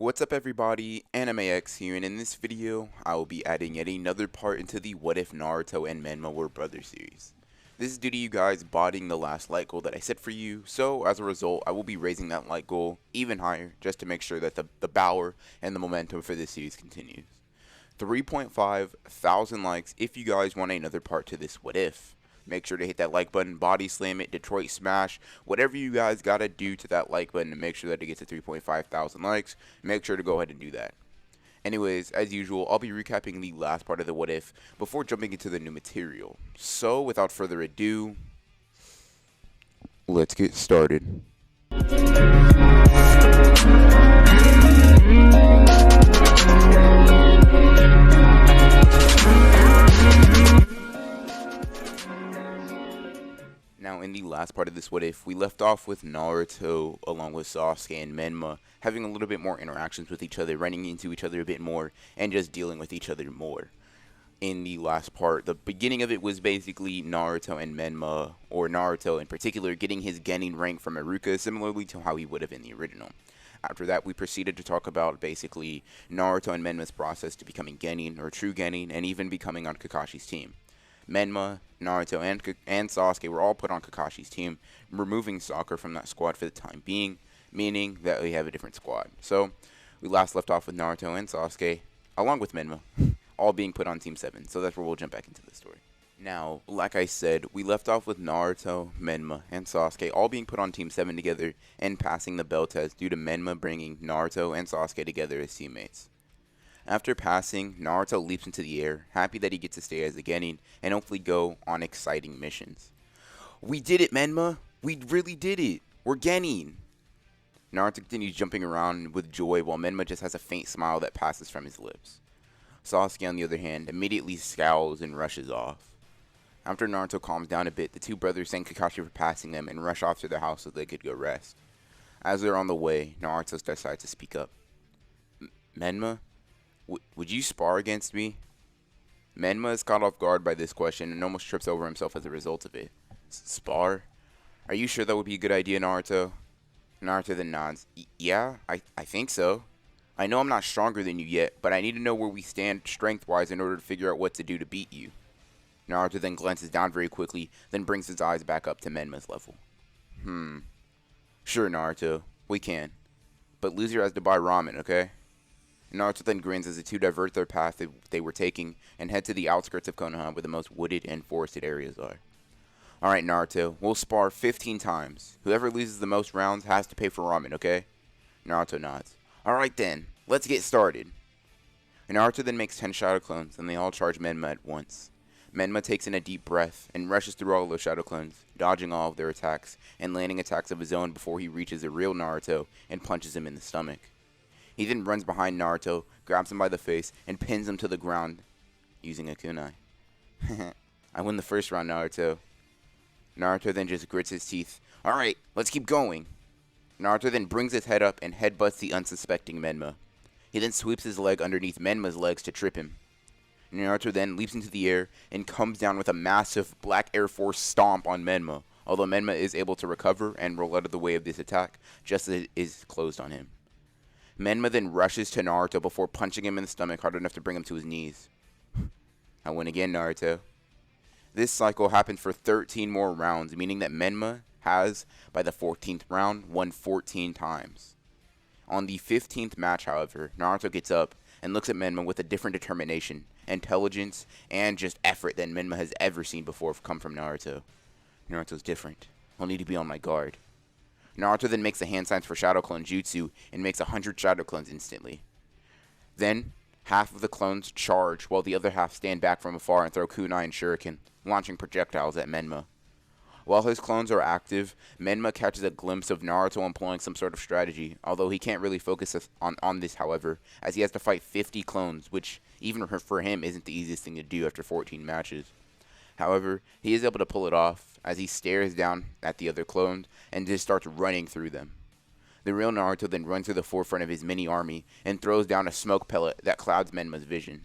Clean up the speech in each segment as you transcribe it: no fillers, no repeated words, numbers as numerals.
What's up everybody, AnimeX here, and in this video, I will be adding yet another part into the What If Naruto and Menma Were Brothers series. This is due to you guys botting the last like goal that I set for you, so as a result, I will be raising that like goal even higher, just to make sure that the power and the momentum for this series continues. 3.5 thousand likes if you guys want another part to this What If. Make sure to hit that like button, body slam it, Detroit smash, whatever you guys gotta do to that like button to make sure that it gets to 3.5 thousand likes. Make sure to go ahead and do that. Anyways, as usual, I'll be recapping the last part of the What If before jumping into the new material. So, without further ado, let's get started. Now, in the last part of this What If, we left off with Naruto, along with Sasuke and Menma, having a little bit more interactions with each other, running into each other a bit more, and just dealing with each other more. In the last part, the beginning of it was basically Naruto and Menma, or Naruto in particular, getting his Genin rank from Iruka, similarly to how he would have in the original. After that, we proceeded to talk about basically Naruto and Menma's process to becoming Genin, or true Genin, and even becoming on Kakashi's team. Menma, Naruto, and Sasuke were all put on Kakashi's team, removing Sakura from that squad for the time being, meaning that we have a different squad. So, we last left off with Naruto and Sasuke, along with Menma, all being put on Team 7, so that's where we'll jump back into the story. Now, like I said, we left off with Naruto, Menma, and Sasuke all being put on Team 7 together and passing the bell test due to Menma bringing Naruto and Sasuke together as teammates. After passing, Naruto leaps into the air, happy that he gets to stay as a Genin, and hopefully go on exciting missions. We did it, Menma! We really did it! We're Genin! Naruto continues jumping around with joy while Menma just has a faint smile that passes from his lips. Sasuke, on the other hand, immediately scowls and rushes off. After Naruto calms down a bit, the two brothers thank Kakashi for passing them and rush off to their house so they could go rest. As they're on the way, Naruto decides to speak up. Menma? Would you spar against me? Menma is caught off guard by this question and almost trips over himself as a result of it. Spar? Are you sure that would be a good idea, Naruto? Naruto then nods. Yeah, I think so. I know I'm not stronger than you yet, but I need to know where we stand strength-wise in order to figure out what to do to beat you. Naruto then glances down very quickly, then brings his eyes back up to Menma's level. Sure, Naruto. We can. But loser has to buy ramen, okay? Naruto then grins as the two divert their path they were taking and head to the outskirts of Konoha where the most wooded and forested areas are. Alright, Naruto, we'll spar 15 times. Whoever loses the most rounds has to pay for ramen, okay? Naruto nods. Alright then, let's get started. Naruto then makes 10 shadow clones and they all charge Menma at once. Menma takes in a deep breath and rushes through all of those shadow clones, dodging all of their attacks and landing attacks of his own before he reaches the real Naruto and punches him in the stomach. He then runs behind Naruto, grabs him by the face, and pins him to the ground using a kunai. I win the first round, Naruto. Naruto then just grits his teeth. Alright, let's keep going. Naruto then brings his head up and headbutts the unsuspecting Menma. He then sweeps his leg underneath Menma's legs to trip him. Naruto then leaps into the air and comes down with a massive Black Air Force stomp on Menma, although Menma is able to recover and roll out of the way of this attack just as it is closed on him. Menma then rushes to Naruto before punching him in the stomach hard enough to bring him to his knees. I win again, Naruto. This cycle happened for 13 more rounds, meaning that Menma has, by the 14th round, won 14 times. On the 15th match, however, Naruto gets up and looks at Menma with a different determination, intelligence, and just effort than Menma has ever seen before come from Naruto. Naruto's different. I'll need to be on my guard. Naruto then makes the hand signs for Shadow Clone Jutsu and makes 100 Shadow Clones instantly. Then, half of the clones charge while the other half stand back from afar and throw kunai and shuriken, launching projectiles at Menma. While his clones are active, Menma catches a glimpse of Naruto employing some sort of strategy, although he can't really focus on this, however, as he has to fight 50 clones, which, even for him, isn't the easiest thing to do after 14 matches. However, he is able to pull it off as he stares down at the other clones and just starts running through them. The real Naruto then runs to the forefront of his mini army and throws down a smoke pellet that clouds Menma's vision.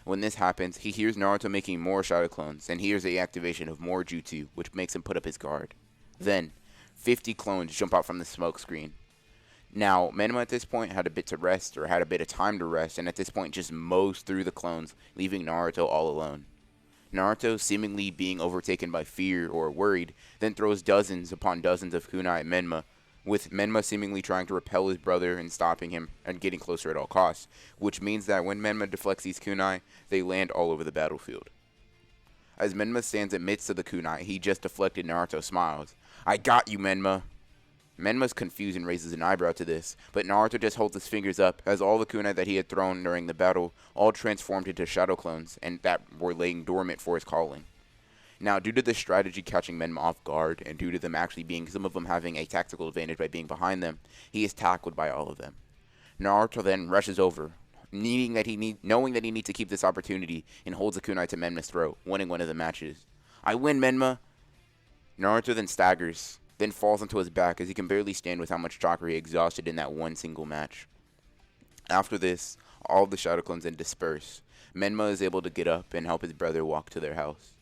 When this happens, he hears Naruto making more shadow clones and hears the activation of more jutsu, which makes him put up his guard. Then, 50 clones jump out from the smoke screen. Now, Menma at this point had a bit to rest, or had a bit of time to rest, and at this point just mows through the clones, leaving Naruto all alone. Naruto, seemingly being overtaken by fear or worried, then throws dozens upon dozens of kunai at Menma, with Menma seemingly trying to repel his brother and stopping him and getting closer at all costs, which means that when Menma deflects these kunai, they land all over the battlefield. As Menma stands amidst of the kunai he just deflected, Naruto smiles. "I got you, Menma." Menma's confused and raises an eyebrow to this, but Naruto just holds his fingers up as all the kunai that he had thrown during the battle all transformed into shadow clones and that were laying dormant for his calling. Now, due to this strategy catching Menma off guard, and due to them actually being some of them having a tactical advantage by being behind them, he is tackled by all of them. Naruto then rushes over, knowing that he needs to keep this opportunity, and holds a kunai to Menma's throat, winning one of the matches. "I win, Menma!" Naruto then staggers, then falls onto his back as he can barely stand with how much chakra he exhausted in that one single match. After this, all of the shadow clones then disperse. Menma is able to get up and help his brother walk to their house.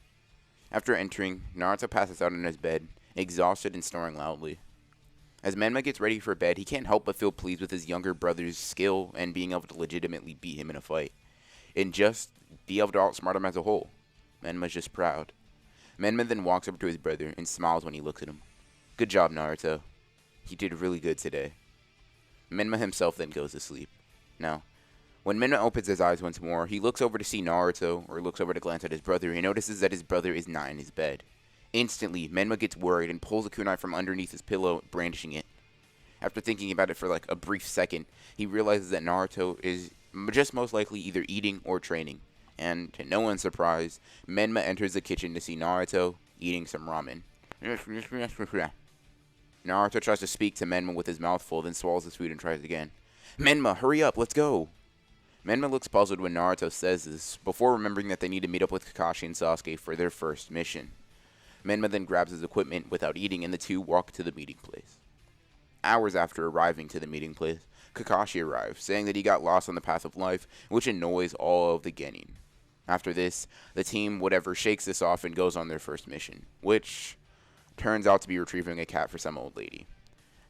After entering, Naruto passes out in his bed, exhausted and snoring loudly. As Menma gets ready for bed, he can't help but feel pleased with his younger brother's skill and being able to legitimately beat him in a fight, and just be able to outsmart him as a whole. Menma's just proud. Menma then walks over to his brother and smiles when he looks at him. "Good job, Naruto. You did really good today." Menma himself then goes to sleep. Now, when Menma opens his eyes once more, he looks over to see Naruto, or looks over to glance at his brother, and notices that his brother is not in his bed. Instantly, Menma gets worried and pulls a kunai from underneath his pillow, brandishing it. After thinking about it for like a brief second, he realizes that Naruto is just most likely either eating or training. And to no one's surprise, Menma enters the kitchen to see Naruto eating some ramen. Naruto tries to speak to Menma with his mouth full, then swallows his food and tries again. "Menma, hurry up, let's go." Menma looks puzzled when Naruto says this, before remembering that they need to meet up with Kakashi and Sasuke for their first mission. Menma then grabs his equipment without eating, and the two walk to the meeting place. Hours after arriving to the meeting place, Kakashi arrives, saying that he got lost on the path of life, which annoys all of the Genin. After this, the team shakes this off and goes on their first mission, which turns out to be retrieving a cat for some old lady.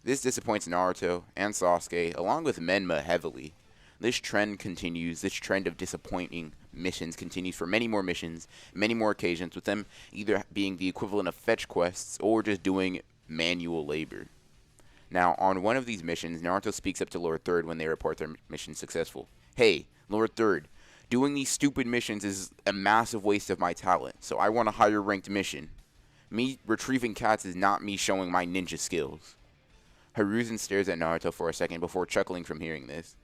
This disappoints Naruto and Sasuke, along with Menma, heavily. This trend continues. This trend of disappointing missions continues for many more missions, many more occasions, with them either being the equivalent of fetch quests or just doing manual labor. Now, on one of these missions, Naruto speaks up to Lord Third when they report their mission successful. "Hey, Lord Third, doing these stupid missions is a massive waste of my talent, so I want a higher ranked mission. Me retrieving cats is not me showing my ninja skills." Hiruzen stares at Naruto for a second before chuckling from hearing this.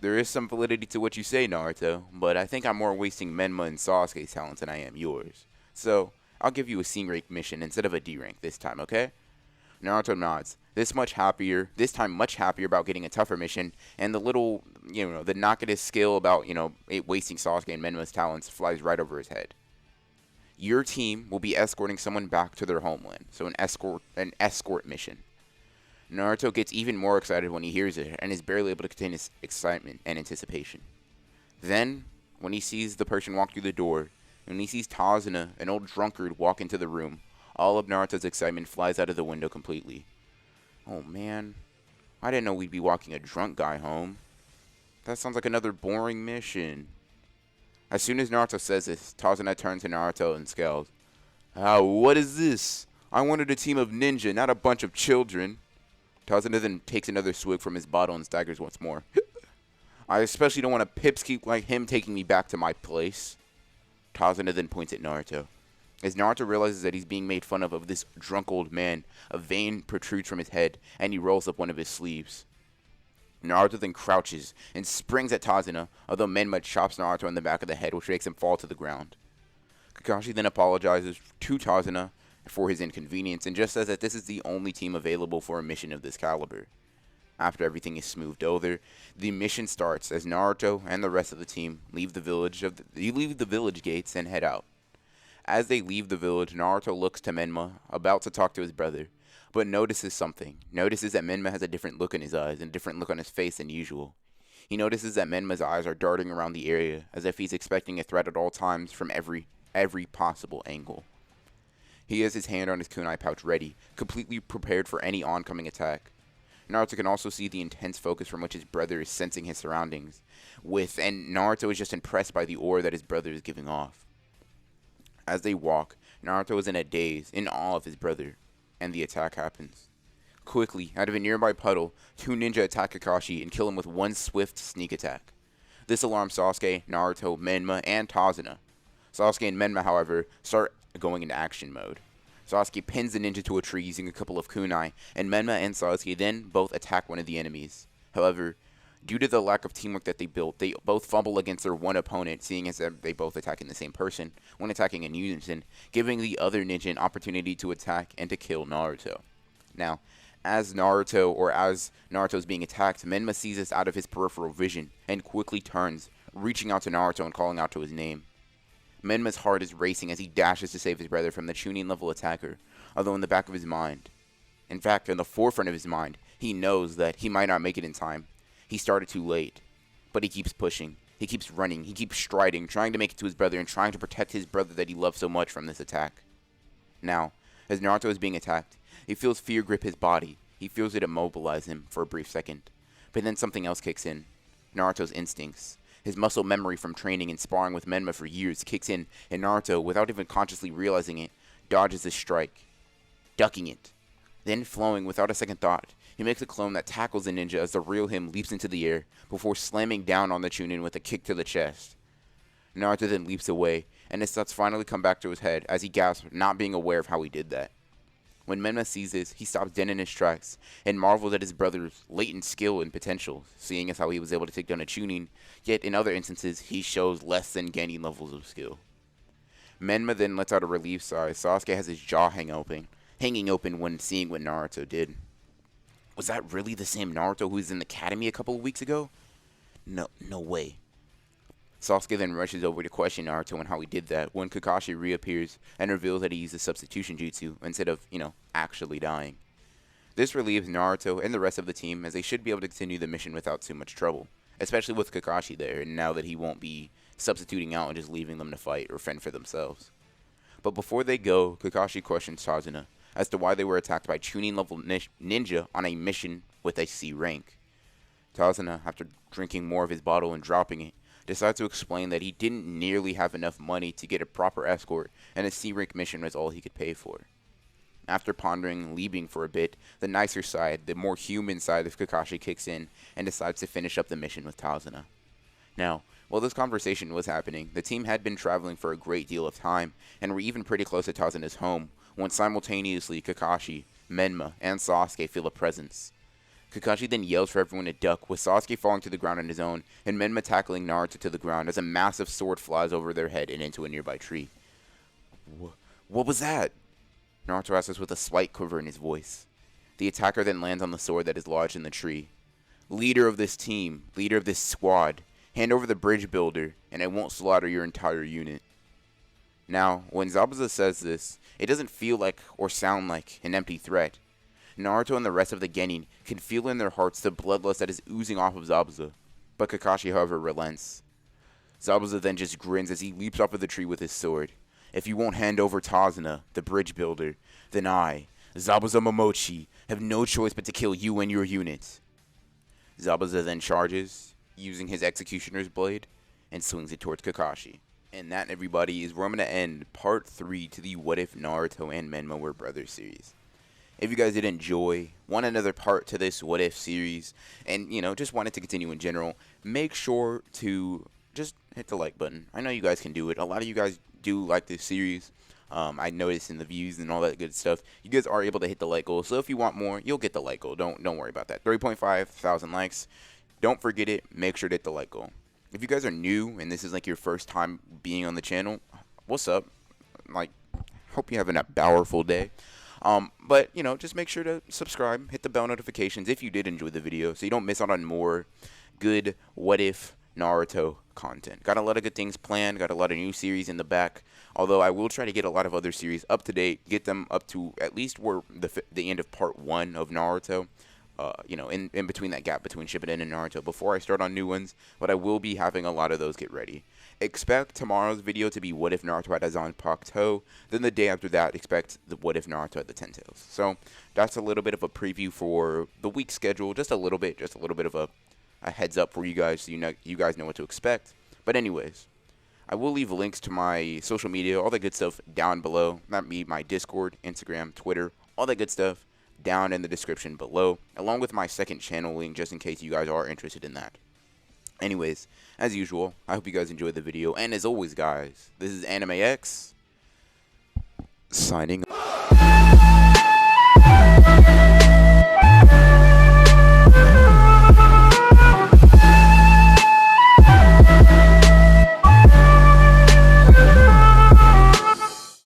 "There is some validity to what you say, Naruto, but I think I'm more wasting Menma and Sasuke's talents than I am yours. So, I'll give you a C rank mission instead of a D rank this time, okay?" Naruto nods, this time much happier about getting a tougher mission, and the little, the knock at his skill about, it wasting Sasuke and Menma's talents flies right over his head. "Your team will be escorting someone back to their homeland, so an escort mission." Naruto gets even more excited when he hears it, and is barely able to contain his excitement and anticipation. Then, when he sees the person walk through the door, and he sees Tazuna, an old drunkard, walk into the room, all of Naruto's excitement flies out of the window completely. Oh man, I didn't know we'd be walking a drunk guy home. That sounds like another boring mission. As soon as Naruto says this, Tazuna turns to Naruto and scowls. What is this? I wanted a team of ninja, not a bunch of children." Tazuna then takes another swig from his bottle and staggers once more. "I especially don't want a pipsqueak like him taking me back to my place." Tazuna then points at Naruto. As Naruto realizes that he's being made fun of this drunk old man, a vein protrudes from his head, and he rolls up one of his sleeves. Naruto then crouches and springs at Tazuna, although Menma chops Naruto in the back of the head, which makes him fall to the ground. Kakashi then apologizes to Tazuna for his inconvenience, and just says that this is the only team available for a mission of this caliber. After everything is smoothed over, the mission starts as Naruto and the rest of the team leave the village gates and head out. As they leave the village, Naruto looks to Menma, about to talk to his brother, but notices something. Notices that Menma has a different look in his eyes and a different look on his face than usual. He notices that Menma's eyes are darting around the area, as if he's expecting a threat at all times from every possible angle. He has his hand on his kunai pouch ready, completely prepared for any oncoming attack. Naruto can also see the intense focus from which his brother is sensing his surroundings with, and Naruto is just impressed by the aura that his brother is giving off. As they walk, Naruto is in a daze, in awe of his brother, and the attack happens. Quickly, out of a nearby puddle, two ninja attack Kakashi and kill him with one swift sneak attack. This alarms Sasuke, Naruto, Menma, and Tazuna. Sasuke and Menma, however, start going into action mode. Sasuke pins the ninja to a tree using a couple of kunai, and Menma and Sasuke then both attack one of the enemies. However, due to the lack of teamwork that they built, they both fumble against their one opponent, seeing as they both attacking the same person, when attacking in unison, giving the other ninja an opportunity to attack and to kill Naruto. Now, as Naruto's being attacked, Menma sees this out of his peripheral vision, and quickly turns, reaching out to Naruto and calling out to his name. Menma's heart is racing as he dashes to save his brother from the Chunin level attacker, although in the back of his mind, in fact, in the forefront of his mind, he knows that he might not make it in time. He started too late, but he keeps pushing, he keeps running, he keeps striding, trying to make it to his brother and trying to protect his brother that he loves so much from this attack. Now, as Naruto is being attacked, he feels fear grip his body. He feels it immobilize him for a brief second, but then something else kicks in. Naruto's instincts. His muscle memory from training and sparring with Menma for years kicks in, and Naruto, without even consciously realizing it, dodges the strike, ducking it. Then, flowing without a second thought, he makes a clone that tackles the ninja as the real him leaps into the air, before slamming down on the Chunin with a kick to the chest. Naruto then leaps away, and his thoughts finally come back to his head as he gasps, not being aware of how he did that. When Menma sees this, he stops dead in his tracks and marvels at his brother's latent skill and potential, seeing as how he was able to take down a Chunin, yet in other instances he shows less than Genin levels of skill. Menma then lets out a relieved sigh. Sasuke has his jaw hanging open when seeing what Naruto did. Was that really the same Naruto who was in the academy a couple of weeks ago? No way. Sasuke then rushes over to question Naruto on how he did that when Kakashi reappears and reveals that he used a substitution jutsu instead of, actually dying. This relieves Naruto and the rest of the team as they should be able to continue the mission without too much trouble, especially with Kakashi there and now that he won't be substituting out and just leaving them to fight or fend for themselves. But before they go, Kakashi questions Tazuna as to why they were attacked by Chunin level ninja on a mission with a C rank. Tazuna, after drinking more of his bottle and dropping it, decides to explain that he didn't nearly have enough money to get a proper escort, and a C-rank mission was all he could pay for. After pondering and leaving for a bit, the nicer side, the more human side of Kakashi kicks in, and decides to finish up the mission with Tazuna. Now, while this conversation was happening, the team had been traveling for a great deal of time, and were even pretty close to Tazuna's home, when simultaneously Kakashi, Menma, and Sasuke feel a presence. Kakashi then yells for everyone to duck, with Sasuke falling to the ground on his own, and Menma tackling Naruto to the ground as a massive sword flies over their head and into a nearby tree. What was that? Naruto asks with a slight quiver in his voice. The attacker then lands on the sword that is lodged in the tree. Leader of this team, leader of this squad, hand over the bridge builder, and I won't slaughter your entire unit. Now, when Zabuza says this, it doesn't feel like or sound like an empty threat. Naruto and the rest of the Genin can feel in their hearts the bloodlust that is oozing off of Zabuza, but Kakashi, however, relents. Zabuza then just grins as he leaps off of the tree with his sword. If you won't hand over Tazuna, the bridge builder, then I, Zabuza Momochi, have no choice but to kill you and your unit. Zabuza then charges, using his executioner's blade, and swings it towards Kakashi. And that, everybody, is where I'm going to end Part 3 to the What If Naruto and Menma Were Brothers series. If you guys did enjoy, want another part to this What If series, and, just wanted to continue in general, make sure to just hit the like button. I know you guys can do it. A lot of you guys do like this series. I noticed in the views and all that good stuff, you guys are able to hit the like goal. So if you want more, you'll get the like goal. Don't worry about that. 3.5 thousand likes. Don't forget it. Make sure to hit the like goal. If you guys are new and this is like your first time being on the channel, what's up? Hope you're having a powerful day. But, just make sure to subscribe, hit the bell notifications if you did enjoy the video so you don't miss out on more good What If Naruto content. Got a lot of good things planned, got a lot of new series in the back, although I will try to get a lot of other series up to date, get them up to at least where the end of part 1 of Naruto. in between that gap between Shippuden and Naruto before I start on new ones. But I will be having a lot of those get ready. Expect tomorrow's video to be what if Naruto had a Zanpakuto. Then the day after that, expect the what if Naruto had the Ten Tails. So that's a little bit of a preview for the week schedule. Just a little bit of a heads up for you guys, so you guys know what to expect. But anyways, I will leave links to my social media, all that good stuff down below. Not me, my Discord, Instagram, Twitter, all that good stuff down in the description below, along with my second channel link, just in case you guys are interested in that. Anyways, as usual, I hope you guys enjoyed the video, and as always, guys, this is Anime X, signing